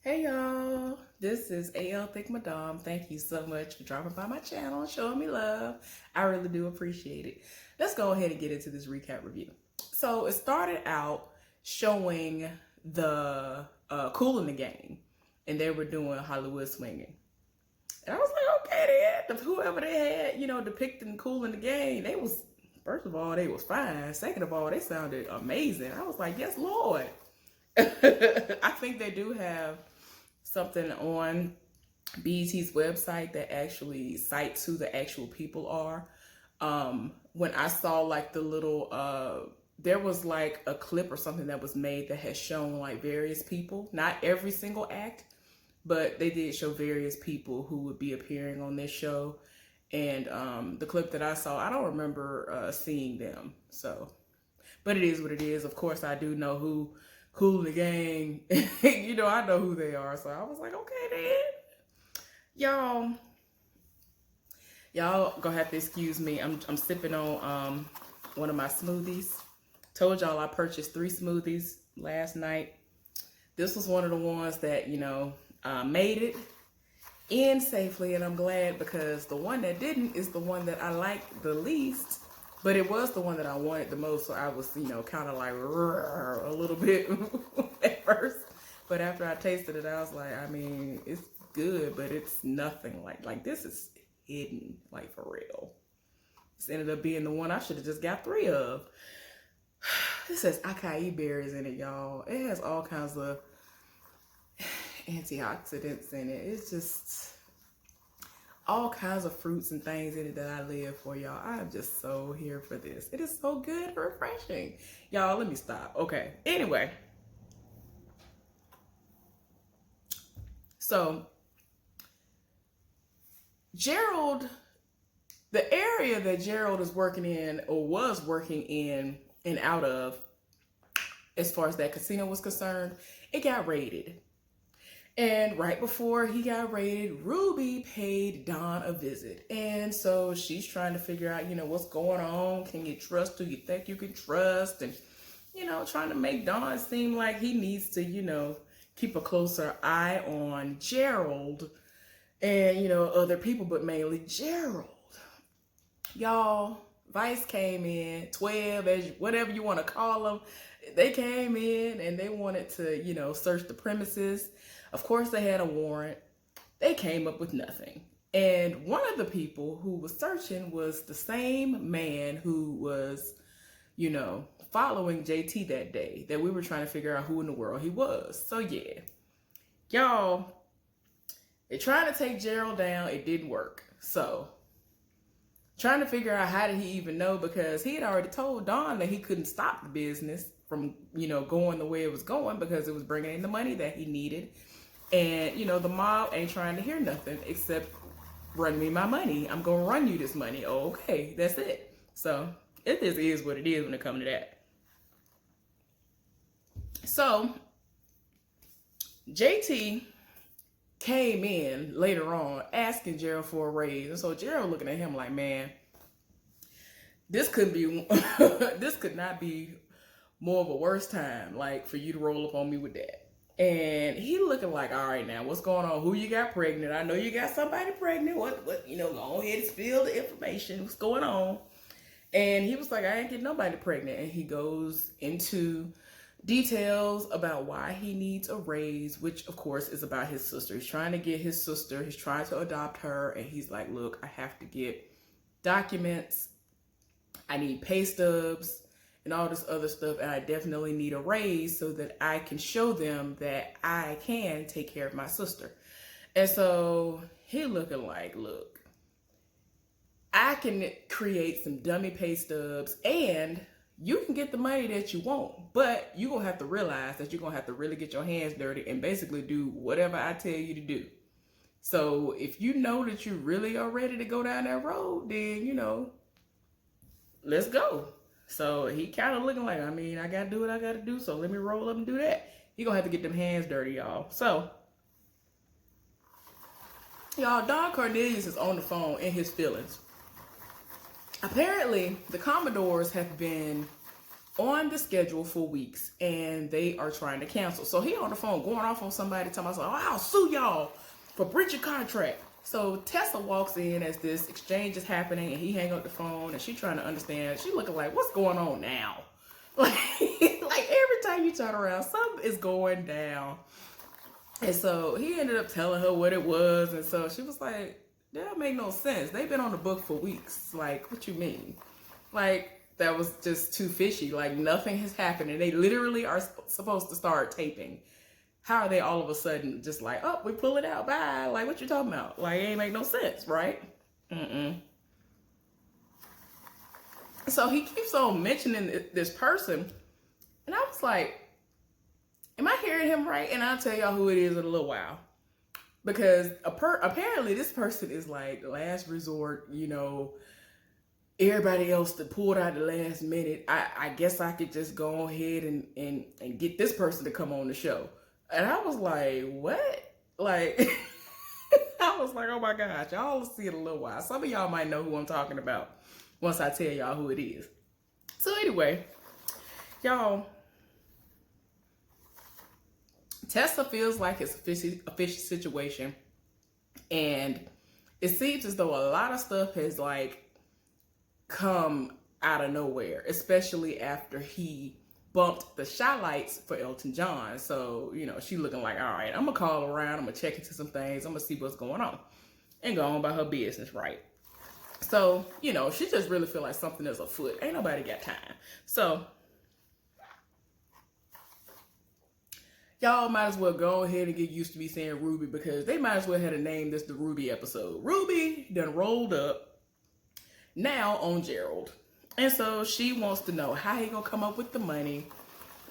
Hey y'all, this is AL Thick Madame. Thank you so much for dropping by my channel and showing me love. I really do appreciate it. Let's go ahead and get into this recap review. So it started out showing the Kool in the Gang, and they were doing Hollywood swinging. And I was like, okay, they had whoever they had, depicting Kool in the Gang. They was, first of all, they was fine. Second of all, they sounded amazing. I was like, yes, Lord. I think they do have something on BET's website that actually cites who the actual people are. When I saw like the little, there was like a clip or something that was made that had shown like various people, not every single act, but they did show various people who would be appearing on this show. And the clip that I saw, I don't remember seeing them. So, but it is what it is. Of course, I do know who Kool in the Gang. I know who they are. So I was like, okay, then. Y'all gonna have to excuse me. I'm sipping on one of my smoothies. Told y'all I purchased 3 smoothies last night. This was one of the ones that, made it in safely, and I'm glad because the one that didn't is the one that I liked the least. But it was the one that I wanted the most, so I was, kind of like a little bit at first. But after I tasted it, I was like, I mean, it's good, but it's nothing like this is hidden, like for real. This ended up being the one I should have just got 3 of. This has acai berries in it, y'all. It has all kinds of antioxidants in it. It's just all kinds of fruits and things in it that I live for, y'all. I'm just so here for this. It is so good and refreshing. Y'all, let me stop. Okay. Anyway. So, Gerald, the area that Gerald is working in or was working in and out of, as far as that casino was concerned, it got raided. And right before he got raided, Ruby paid Don a visit. And so she's trying to figure out, what's going on. Can you trust who you think you can trust? And, trying to make Don seem like he needs to, keep a closer eye on Gerald and, other people, but mainly Gerald. Y'all, Vice came in, 12, whatever you want to call them. They came in and they wanted to, search the premises. Of course, they had a warrant. They came up with nothing. And one of the people who was searching was the same man who was, following JT that day that we were trying to figure out who in the world he was. So yeah, y'all, they're trying to take Gerald down. It didn't work. So trying to figure out how did he even know, because he had already told Don that he couldn't stop the business from, going the way it was going because it was bringing in the money that he needed. And, the mob ain't trying to hear nothing except run me my money. I'm going to run you this money. Oh, okay, that's it. So it just is what it is when it comes to that. So JT came in later on asking Gerald for a raise. And so Gerald looking at him like, man, this could not be more of a worse time, like, for you to roll up on me with that. And he looking like, all right, now what's going on? Who you got pregnant? I know you got somebody pregnant. What, go ahead and spill the information. What's going on? And he was like, I ain't getting nobody pregnant. And he goes into details about why he needs a raise, which of course is about his sister. He's trying to get his sister. He's trying to adopt her. And he's like, look, I have to get documents. I need pay stubs and all this other stuff, and I definitely need a raise so that I can show them that I can take care of my sister. And so he looking like, look, I can create some dummy pay stubs and you can get the money that you want, but you're going to have to realize that you're going to have to really get your hands dirty and basically do whatever I tell you to do. So if you know that you really are ready to go down that road, then, let's go. So he kind of looking like, I mean, I got to do what I got to do, so let me roll up and do that. You're going to have to get them hands dirty, y'all. So, y'all, Don Cornelius is on the phone in his feelings. Apparently, the Commodores have been on the schedule for weeks, and they are trying to cancel. So he on the phone going off on somebody, telling us, "Oh, I'll sue y'all for breach of contract." So Tessa walks in as this exchange is happening, and he hang up the phone, and she trying to understand. She looking like, "What's going on now?" Like, like every time you turn around, something is going down. And so he ended up telling her what it was, and so she was like, "That make no sense. They've been on the book for weeks. Like, what you mean?" Like, that was just too fishy. Like, nothing has happened, and they literally are supposed to start taping. How are they all of a sudden just like, "Oh, we pull it out, bye"? Like, what you talking about? Like, it ain't make no sense, right? So he keeps on mentioning this person, and I was like, am I hearing him right? And I'll tell y'all who it is in a little while. Because apparently this person is like last resort, everybody else that pulled out the last minute. I guess I could just go ahead and get this person to come on the show. And I was like, what? Like, I was like, oh my gosh, y'all will see it in a little while. Some of y'all might know who I'm talking about once I tell y'all who it is. So anyway, y'all, Tessa feels like it's a fishy situation, and it seems as though a lot of stuff has like come out of nowhere, especially after he bumped the lights for Elton John. So, she looking like, all right, I'm gonna call around, I'm gonna check into some things, I'm gonna see what's going on, and go on about her business, right? So, she just really feel like something is afoot. Ain't nobody got time. So y'all might as well go ahead and get used to me saying Ruby, because they might as well have to name this the Ruby episode. Ruby done rolled up now on Gerald. And so she wants to know how he gonna come up with the money,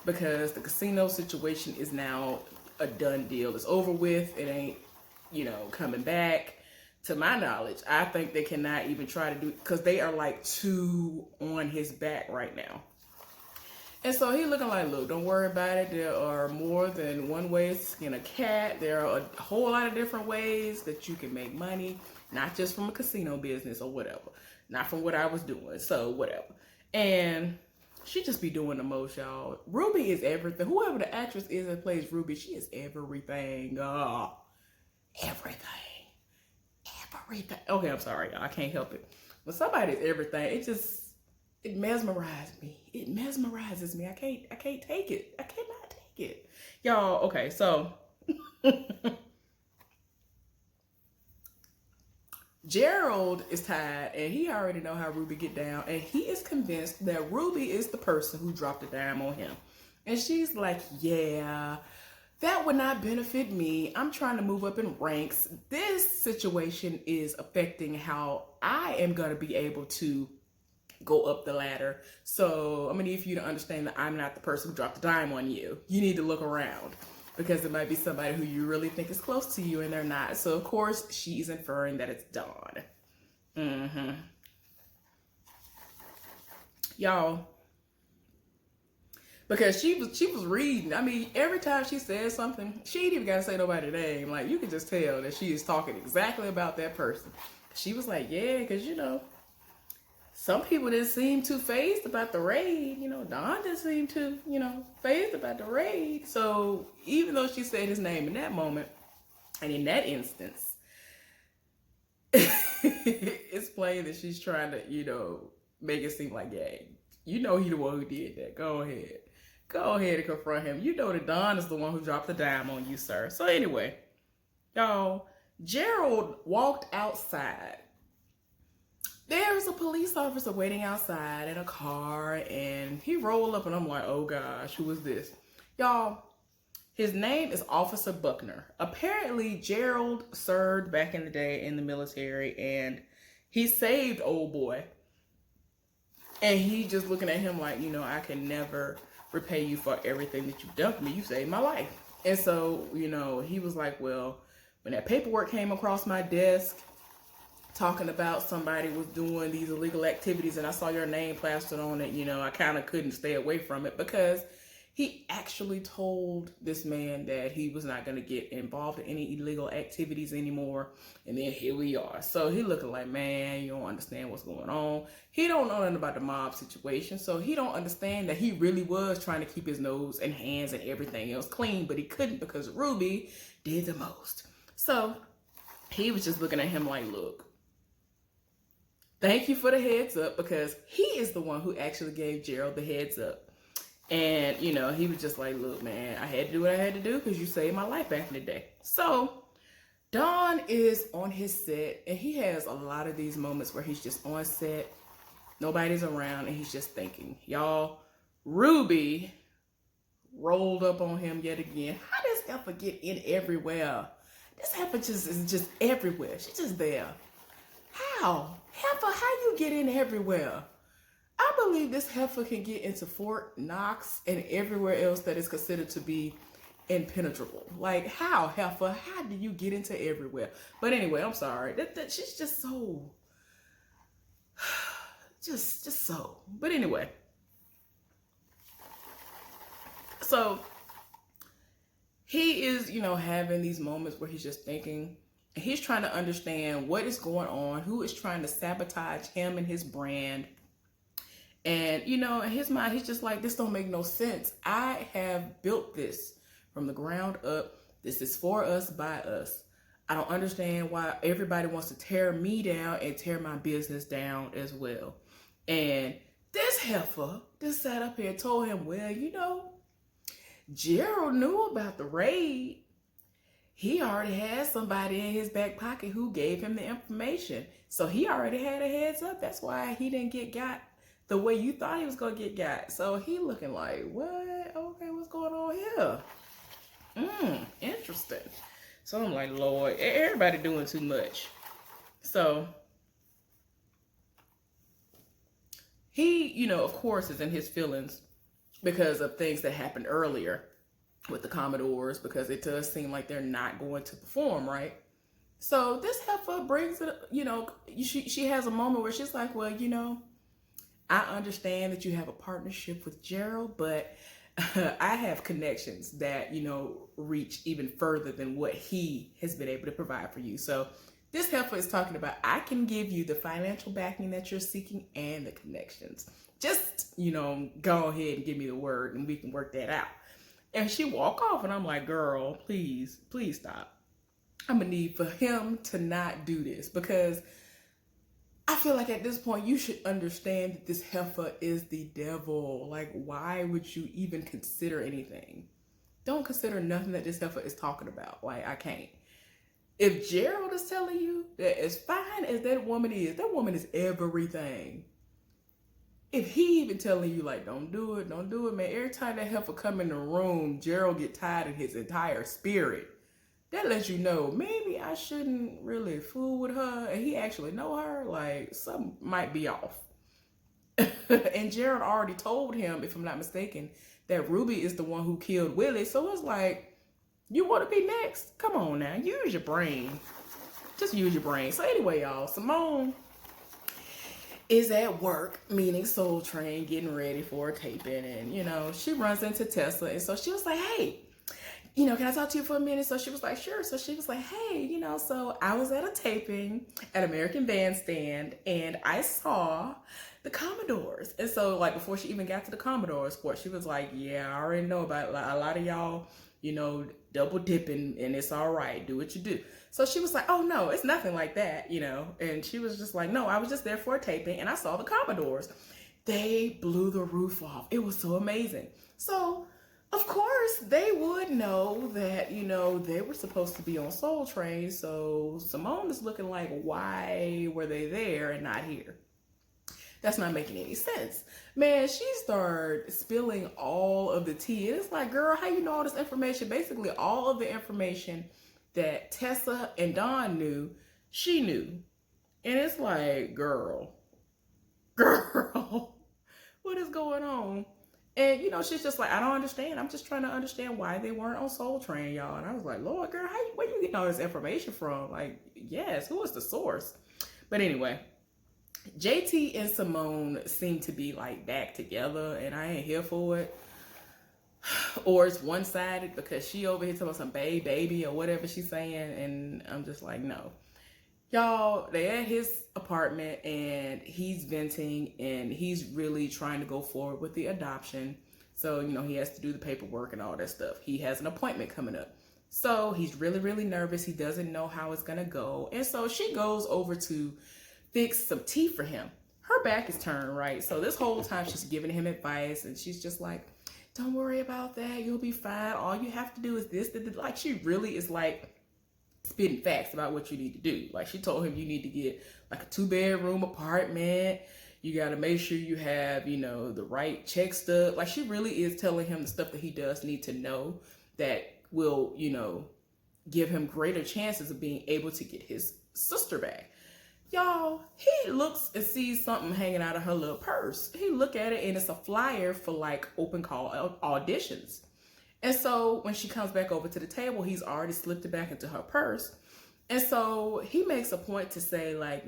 because the casino situation is now a done deal. It's over with. It ain't, coming back. To my knowledge, I think they cannot even try to do it, because they are like too on his back right now. And so he looking like, look, don't worry about it. There are more than one way to skin a cat. There are a whole lot of different ways that you can make money, not just from a casino business or whatever. Not from what I was doing, so whatever. And she just be doing the most, y'all. Ruby is everything. Whoever the actress is that plays Ruby, she is everything. Everything. Okay, I'm sorry, y'all. I can't help it. When somebody's everything, it mesmerizes me. It mesmerizes me. I can't take it. I cannot take it. Y'all, okay, so Gerald is tired, and he already know how Ruby get down, and he is convinced that Ruby is the person who dropped a dime on him. And she's like, yeah, that would not benefit me. I'm trying to move up in ranks. This situation is affecting how I am going to be able to go up the ladder. So I'm gonna need for you to understand that I'm not the person who dropped a dime on you. You need to look around, because it might be somebody who you really think is close to you and they're not. So of course she's inferring that it's Dawn. Y'all, because she was reading. I mean, every time she says something, she ain't even gotta say nobody's name. Like, you can just tell that she is talking exactly about that person. She was like, yeah, because some people didn't seem too fazed about the raid. Dawn didn't seem too, fazed about the raid. So even though she said his name in that moment, and in that instance, it's plain that she's trying to, make it seem like, yeah, he the one who did that. Go ahead. Go ahead and confront him. That Dawn is the one who dropped the dime on you, sir. So anyway, y'all, Gerald walked outside. There's a police officer waiting outside in a car, and he rolled up, and I'm like, oh gosh, who is this? Y'all, his name is Officer Buckner. Apparently, Gerald served back in the day in the military, and he saved old boy. And he just looking at him like, I can never repay you for everything that you've done for me. You saved my life. And so, he was like, well, when that paperwork came across my desk, talking about somebody was doing these illegal activities, and I saw your name plastered on it, I kind of couldn't stay away from it, because He actually told this man that he was not going to get involved in any illegal activities anymore. And then here we are. So he looking like, man, you don't understand what's going on. He don't know nothing about the mob situation. So he don't understand that he really was trying to keep his nose and hands and everything else clean, but he couldn't because Ruby did the most. So he was just looking at him like, look, thank you for the heads up, because he is the one who actually gave Gerald the heads up. And, you know, he was just like, look, man, I had to do what I had to do because you saved my life back in the day. So Don is on his set, and he has a lot of these moments where he's just on set, nobody's around, and he's just thinking. Y'all, Ruby rolled up on him yet again. How does heifer get in everywhere? This heifer is just everywhere. She's just there. How? Heifer, how you get in everywhere? I believe this heifer can get into Fort Knox and everywhere else that is considered to be impenetrable. Like, how, heifer? How do you get into everywhere? But anyway, I'm sorry. She's just so, just so. But anyway, so he is, you know, having these moments where he's just thinking. He's trying to understand what is going on, who is trying to sabotage him and his brand. And, you know, in his mind, he's just like, this don't make no sense. I have built this from the ground up. This is for us, by us. I don't understand why everybody wants to tear me down and tear my business down as well. And this heifer just sat up here and told him, well, you know, Gerald knew about the raid. He already had somebody in his back pocket who gave him the information. So he already had a heads up. That's why he didn't get got the way you thought he was going to get got. So he looking like, what? Okay, what's going on here? Interesting. So I'm like, Lord, everybody doing too much. So he, you know, of course, is in his feelings because of things that happened earlier with the Commodores, because it does seem like they're not going to perform, right? So this heifer brings it, you know, she has a moment where she's like, well, you know, I understand that you have a partnership with Gerald, but I have connections that, you know, reach even further than what he has been able to provide for you. So this heifer is talking about, I can give you the financial backing that you're seeking and the connections. Just, you know, go ahead and give me the word and we can work that out. And she walk off and I'm like, girl, please stop. I'm gonna need for him to not do this, because I feel like at this point you should understand that this heifer is the devil. Like, why would you even consider anything? Don't consider nothing that this heifer is talking about. Like, I can't. If Gerald is telling you that as fine as that woman is everything. If he even telling you, like, don't do it, man. Every time that heifer come in the room, Gerald get tired in his entire spirit. That lets you know, maybe I shouldn't really fool with her, and he actually know her. Like, something might be off. And Gerald already told him, if I'm not mistaken, that Ruby is the one who killed Willie. So it's like, you want to be next? Come on now, use your brain. Just use your brain. So anyway, y'all, Simone is at work, meaning Soul Train, getting ready for a taping. And, you know, she runs into Tessa. And so she was like, hey, you know, can I talk to you for a minute? So she was like, sure. So she was like, hey, you know, so I was at a taping at American Bandstand and I saw the Commodores. And so, like, before she even got to the Commodores part, she was like, yeah, I already know about a lot of y'all, you know, double dipping, and it's all right. Do what you do. So she was like, oh, no, it's nothing like that, you know. And she was just like, no, I was just there for a taping and I saw the Commodores. They blew the roof off. It was so amazing. So, of course, they would know that, you know, they were supposed to be on Soul Train. So Simone is looking like, why were they there and not here? That's not making any sense. Man, she started spilling all of the tea. And it's like, girl, how you know all this information? Basically, all of the information that Tessa and Dawn knew, she knew. And it's like, girl, what is going on? And, you know, she's just like, I don't understand. I'm just trying to understand why they weren't on Soul Train, y'all. And I was like, Lord, girl, where you getting all this information from? Like, yes, who is the source? But anyway, JT and Simone seem to be, like, back together, and I ain't here for it. or it's one-sided because she over here talking about some baby or whatever she's saying, and I'm just like, no. Y'all, they at his apartment and he's venting and he's really trying to go forward with the adoption. So, he has to do the paperwork and all that stuff. He has an appointment coming up. So he's really, really nervous. He doesn't know how it's gonna go. And so she goes over to fix some tea for him. Her back is turned, right? So this whole time she's giving him advice and she's just like, don't worry about that. You'll be fine. All you have to do is this. Like, she really is like spitting facts about what you need to do. Like, she told him you need to get like a 2-bedroom apartment. You got to make sure you have, the right check stub. Like, she really is telling him the stuff that he does need to know that will, give him greater chances of being able to get his sister back. Y'all, he looks and sees something hanging out of her little purse. He look at it and it's a flyer for like open call auditions. And so when she comes back over to the table, he's already slipped it back into her purse. And so he makes a point to say like,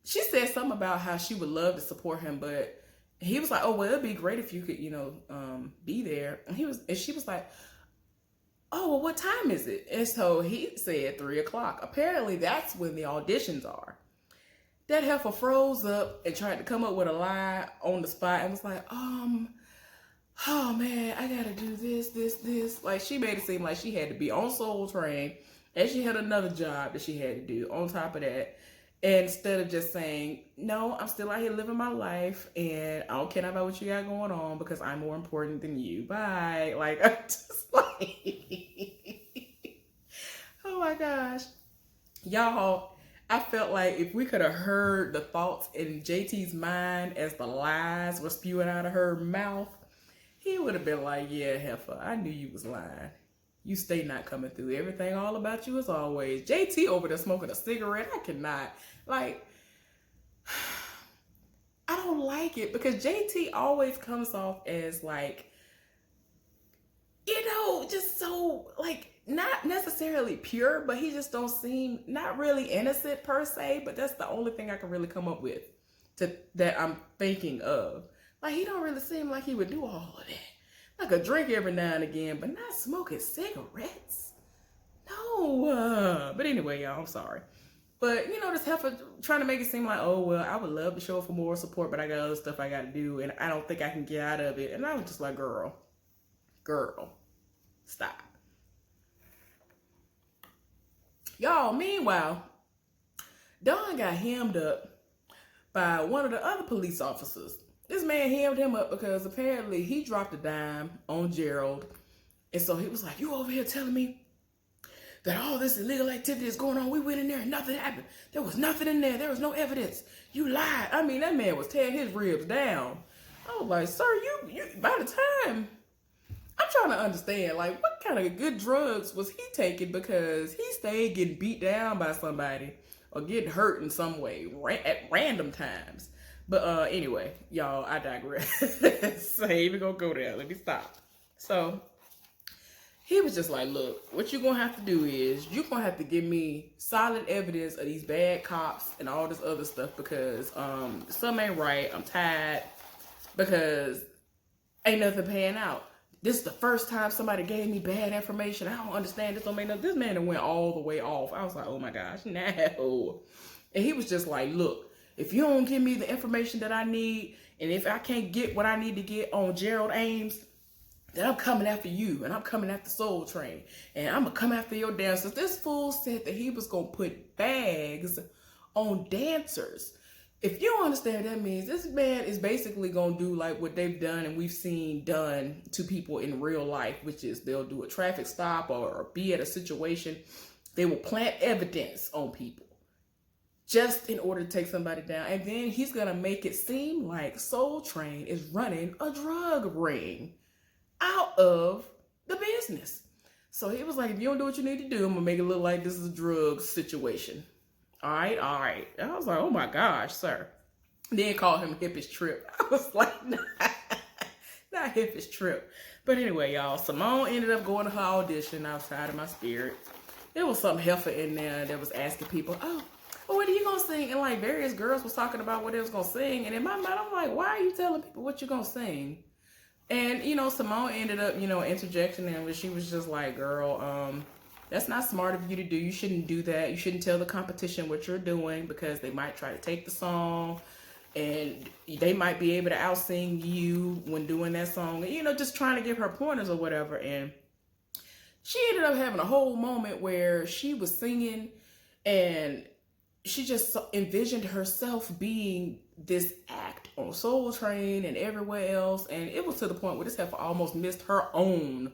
she said something about how she would love to support him, but he was like, oh, well, it'd be great if you could, be there. And she was like, oh, well, what time is it? And so he said 3:00. Apparently that's when the auditions are. That heifer froze up and tried to come up with a lie on the spot and was like, oh man, I gotta do this. Like, she made it seem like she had to be on Soul Train and she had another job that she had to do on top of that. And instead of just saying, no, I'm still out here living my life and I don't care about what you got going on because I'm more important than you. Bye. Like, I'm just like, oh my gosh. Y'all, I felt like if we could have heard the thoughts in JT's mind as the lies were spewing out of her mouth, he would have been like, yeah, heifer, I knew you was lying. You stay not coming through. Everything all about you as always. JT over there smoking a cigarette. I cannot. Like, I don't like it because JT always comes off as like, just so like, not necessarily pure, but he just don't seem not really innocent per se, but that's the only thing I can really come up with that I'm thinking of. Like, he don't really seem like he would do all of that. Like a drink every now and again, but not smoking cigarettes. No. But anyway, y'all, I'm sorry. But, this heifer trying to make it seem like, oh, well, I would love to show up for more support, but I got other stuff I got to do, and I don't think I can get out of it. And I was just like, girl, stop. Y'all, meanwhile, Don got hemmed up by one of the other police officers. This man hemmed him up because apparently he dropped a dime on Gerald. And so he was like, you over here telling me that all this illegal activity is going on. We went in there and nothing happened. There was nothing in there. There was no evidence. You lied. I mean, that man was tearing his ribs down. I was like, sir, you by the time, I'm trying to understand, like, what kind of good drugs was he taking? Because he stayed getting beat down by somebody or getting hurt in some way at random times. But anyway, y'all, I digress. So I ain't even gonna go there. Let me stop. So he was just like, look, what you're gonna have to do is you're gonna have to give me solid evidence of these bad cops and all this other stuff because something ain't right. I'm tired because ain't nothing paying out. This is the first time somebody gave me bad information. I don't understand. This don't make no. This man that went all the way off. I was like, oh my gosh, no. And he was just like, look, if you don't give me the information that I need, and if I can't get what I need to get on Gerald Ames, then I'm coming after you, and I'm coming after Soul Train, and I'm going to come after your dancers. This fool said that he was going to put bags on dancers. If you don't understand what that means, this man is basically going to do like what they've done and we've seen done to people in real life, which is they'll do a traffic stop or be at a situation. They will plant evidence on people just in order to take somebody down. And then he's going to make it seem like Soul Train is running a drug ring out of the business. So he was like, if you don't do what you need to do, I'm going to make it look like this is a drug situation. All right. And I was like, oh my gosh, sir. Then called him Hippie's Trip. I was like, nah, not Hippie's Trip. But anyway, y'all, Simone ended up going to her audition outside of my spirit. There was some heifer in there that was asking people, oh, well, what are you going to sing? And like various girls was talking about what they was going to sing. And in my mind, I'm like, why are you telling people what you're going to sing? And, Simone ended up, interjecting him, but she was just like, girl, that's not smart of you to do. You shouldn't do that. You shouldn't tell the competition what you're doing because they might try to take the song and they might be able to out-sing you when doing that song. Just trying to give her pointers or whatever. And she ended up having a whole moment where she was singing and she just envisioned herself being this act on Soul Train and everywhere else. And it was to the point where this heifer almost missed her own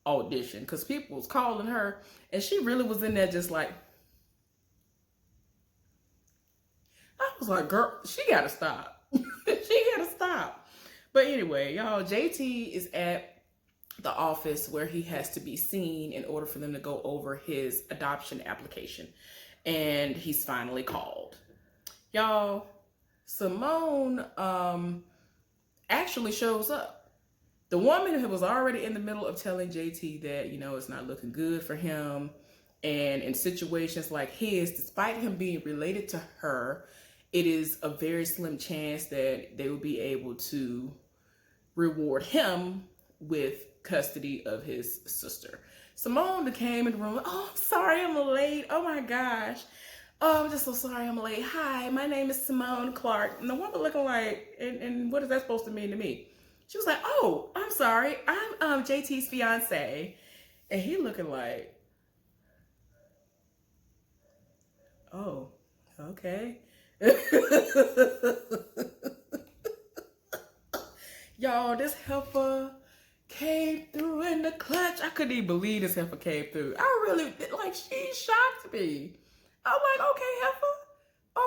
audition because people was calling her and she really was in there just like, I was like, girl, she gotta stop. She gotta stop. But anyway, y'all, JT is at the office where he has to be seen in order for them to go over his adoption application. And he's finally called. Y'all, Simone actually shows up. The woman who was already in the middle of telling JT that, it's not looking good for him. And in situations like his, despite him being related to her, it is a very slim chance that they will be able to reward him with custody of his sister. Simone came in the room. Oh, I'm sorry I'm late. Oh my gosh. Oh, I'm just so sorry I'm late. Hi, my name is Simone Clark. And the woman looking like, and what is that supposed to mean to me? She was like, oh, I'm sorry. I'm JT's fiance. And he looking like, oh, okay. Y'all, this heifer came through in the clutch. I couldn't even believe this heifer came through. I really, she shocked me. I'm like, okay, heifer.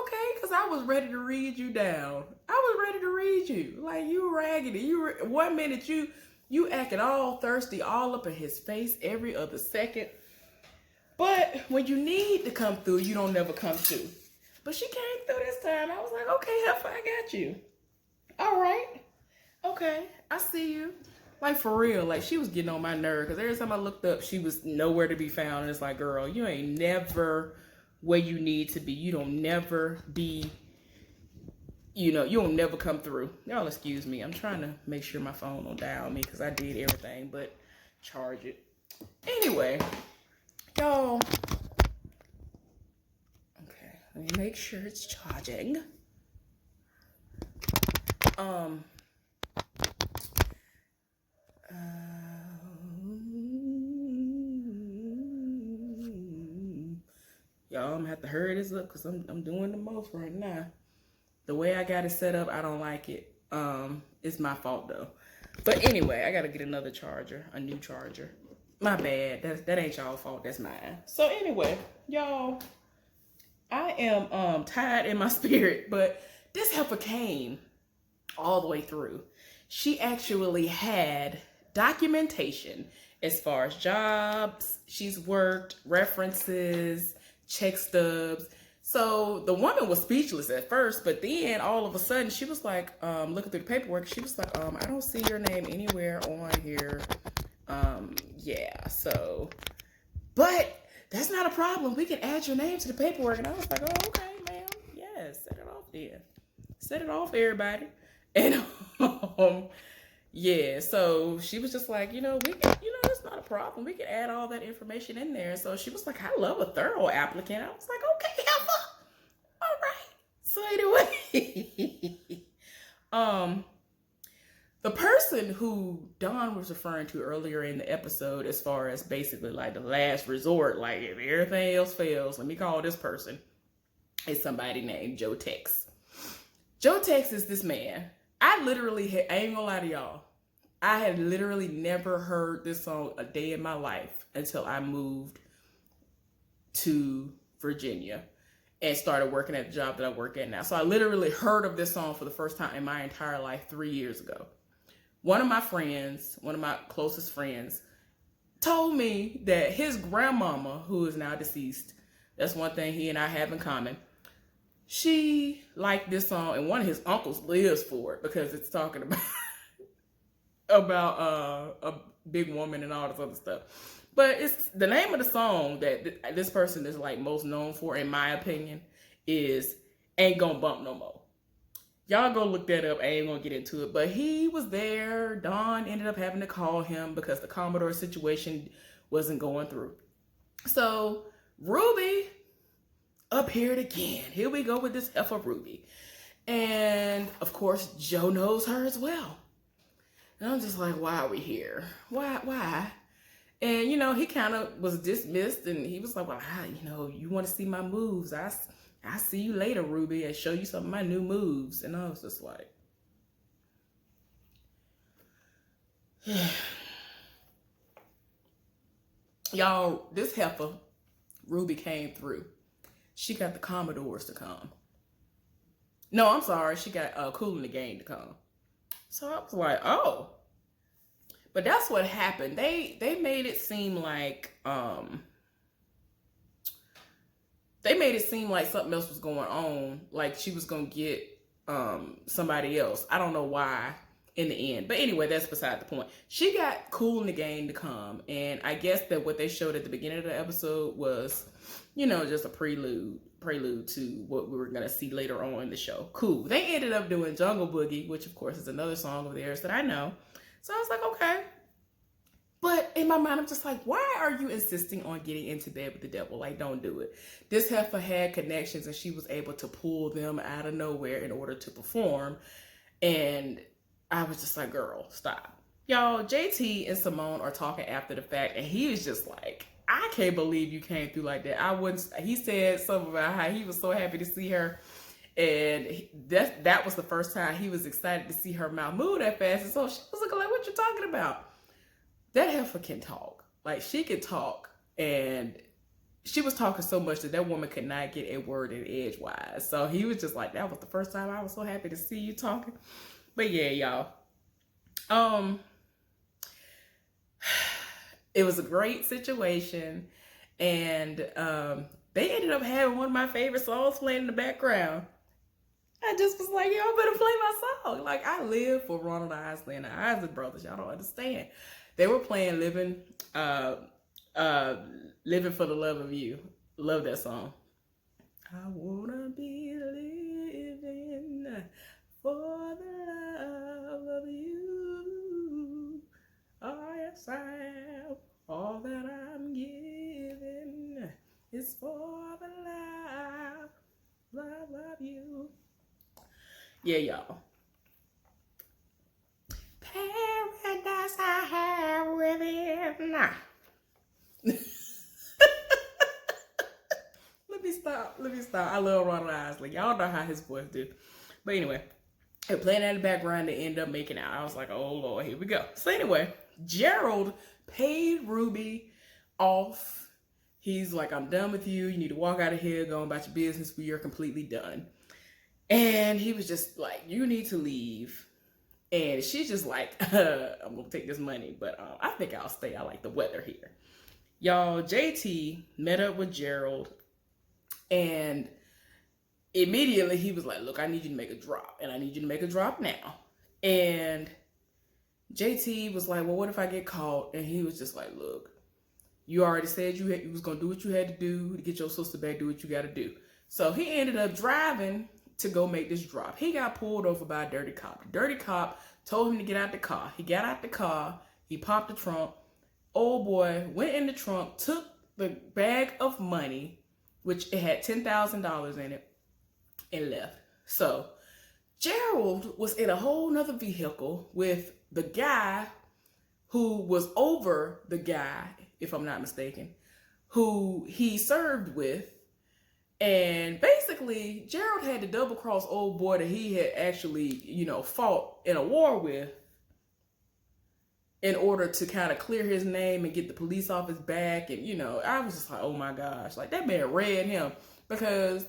Okay, because I was ready to read you down. I was ready to read you. Like, you raggedy. One minute you acting all thirsty, all up in his face every other second. But when you need to come through, you don't never come through. But she came through this time. I was like, okay, heifer, I got you. All right. Okay, I see you. Like, for real, like, she was getting on my nerve because every time I looked up, she was nowhere to be found. And it's like, girl, you ain't never where you need to be. You don't never be, you don't never come through. Y'all excuse me. I'm trying to make sure my phone don't die on me because I did everything but charge it. Anyway, y'all. Okay, let me make sure it's charging. Y'all, I'm gonna have to hurry this up because I'm doing the most right now. The way I got it set up, I don't like it. It's my fault though. But anyway, I gotta get another charger, a new charger. My bad. That ain't y'all fault. That's mine. So anyway, y'all, I am tired in my spirit, but this heifer came all the way through. She actually had documentation as far as jobs she's worked, references, check stubs. So the woman was speechless at first, but then all of a sudden she was like, looking through the paperwork, she was like, I don't see your name anywhere on here. Yeah, so, but that's not a problem. We can add your name to the paperwork. And I was like, oh, okay, ma'am. Yes, set it off then. Set it off, everybody. And, yeah, so she was just like, we can, it's not a problem. We can add all that information in there. So she was like, I love a thorough applicant. I was like, okay, Alpha. All right. So anyway, the person who Dawn was referring to earlier in the episode, as far as basically like the last resort, like if everything else fails, let me call this person, is somebody named Joe Tex. Joe Tex is this man. I ain't gonna lie to y'all, I had literally never heard this song a day in my life until I moved to Virginia and started working at the job that I work at now. So I literally heard of this song for the first time in my entire life 3 years ago. One of my closest friends, told me that his grandmama, who is now deceased, that's one thing he and I have in common, she liked this song, and one of his uncles lives for it because it's talking about a big woman and all this other stuff. But it's the name of the song that this person is like most known for, in my opinion, is Ain't Gonna Bump No More. Y'all go look that up. I ain't gonna get into it. But he was there. Dawn ended up having to call him because the Commodore situation wasn't going through. So Ruby appeared again. Here we go with this heifer Ruby. And of course, Joe knows her as well. And I'm just like, why are we here? Why? And, he kind of was dismissed, and he was like, well, you want to see my moves. I see you later, Ruby, and show you some of my new moves. And I was just like, y'all, this heifer, Ruby, came through. She got the Commodores to come. No, I'm sorry. She got Kool and the Gang to come. So I was like, oh. But that's what happened. They made it seem like something else was going on. Like she was gonna get somebody else. I don't know why in the end. But anyway, that's beside the point. She got Kool and the Gang to come. And I guess that what they showed at the beginning of the episode was, just a prelude to what we were going to see later on in the show. Cool. They ended up doing Jungle Boogie, which of course is another song of theirs that I know. So I was like, okay. But in my mind, I'm just like, why are you insisting on getting into bed with the devil? Like, don't do it. This heifer had connections and she was able to pull them out of nowhere in order to perform. And I was just like, girl, stop. Y'all, JT and Simone are talking after the fact, and he was just like, I can't believe you came through like that. He said something about how he was so happy to see her. And that was the first time he was excited to see her mouth move that fast. And so she was looking like, what you talking about? That heifer can talk. Like, she can talk. And she was talking so much that woman could not get a word in edgewise. So he was just like, that was the first time I was so happy to see you talking. But yeah, y'all. It was a great situation. And they ended up having one of my favorite songs playing in the background. I just was like, y'all better play my song. Like, I live for Ronald Isley and the Isley Brothers. Y'all don't understand. They were playing Living for the Love of You. Love that song. I wanna be living for the love of you. Oh, yes, I am. All that I'm giving is for the love of you. Yeah, y'all. Paradise I have within. Let me stop. I love Ronald Isley. Y'all know how his voice do. But anyway, they're playing in the background. They end up making out. I was like, oh Lord, here we go. So anyway, Gerald paid Ruby off. He's like, I'm done with you. You need to walk out of here, go about your business. We are completely done. And he was just like, you need to leave. And she's just like, I'm going to take this money, but I think I'll stay. I like the weather here. Y'all, JT met up with Gerald, and immediately he was like, look, I need you to make a drop, and I need you to make a drop now. And JT was like, well, what if I get caught? And he was just like, look, you already said you was going to do what you had to do to get your sister back, do what you got to do. So he ended up driving to go make this drop. He got pulled over by a dirty cop. The dirty cop told him to get out the car. He got out the car. He popped the trunk. Old boy went in the trunk, took the bag of money, which it had $10,000 in it, and left. So Gerald was in a whole nother vehicle with the guy who was over the guy, if I'm not mistaken, who he served with. And basically, Gerald had to double cross old boy that he had actually, fought in a war with in order to kind of clear his name and get the police off his back. And, I was just like, oh my gosh, like that man read him, because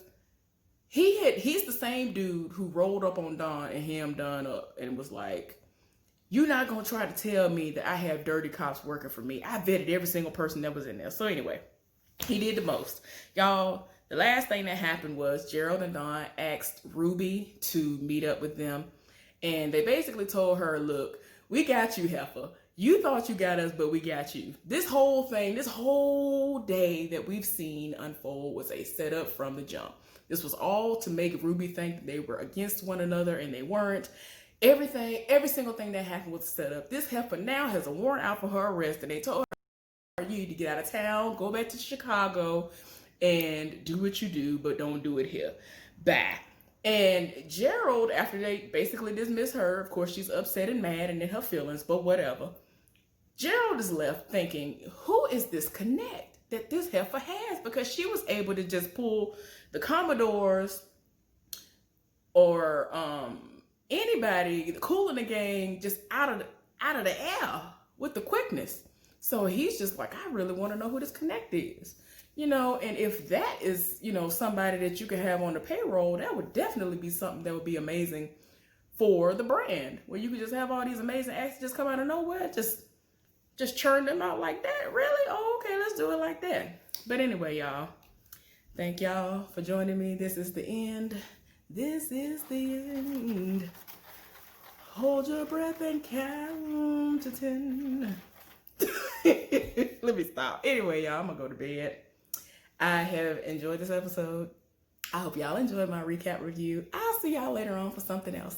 he's the same dude who rolled up on Don and him done up and was like, you're not going to try to tell me that I have dirty cops working for me. I vetted every single person that was in there. So anyway, he did the most. Y'all, the last thing that happened was Gerald and Dawn asked Ruby to meet up with them. And they basically told her, look, we got you, heifer. You thought you got us, but we got you. This whole thing, this whole day that we've seen unfold was a setup from the jump. This was all to make Ruby think that they were against one another, and they weren't. Everything, every single thing that happened was set up. This heifer now has a warrant out for her arrest, and they told her, you need to get out of town, go back to Chicago, and do what you do, but don't do it here. Bye. And Gerald, after they basically dismiss her, of course she's upset and mad and in her feelings, but whatever. Gerald is left thinking, who is this connect that this heifer has? Because she was able to just pull the Commodores or anybody, the Kool in the Gang, just out of the air with the quickness. So he's just like, I really want to know who this connect is. You know, and if that is, you know, somebody that you could have on the payroll, that would definitely be something that would be amazing for the brand, where you could just have all these amazing acts just come out of nowhere, just churn them out like that. Really? Oh, okay, let's do it like that. But anyway, y'all, thank y'all for joining me. This is the end. This is the end. Hold your breath and count to 10. Let me stop. Anyway, y'all, I'm gonna go to bed. I have enjoyed this episode. I hope y'all enjoyed my recap review. I'll see y'all later on for something else.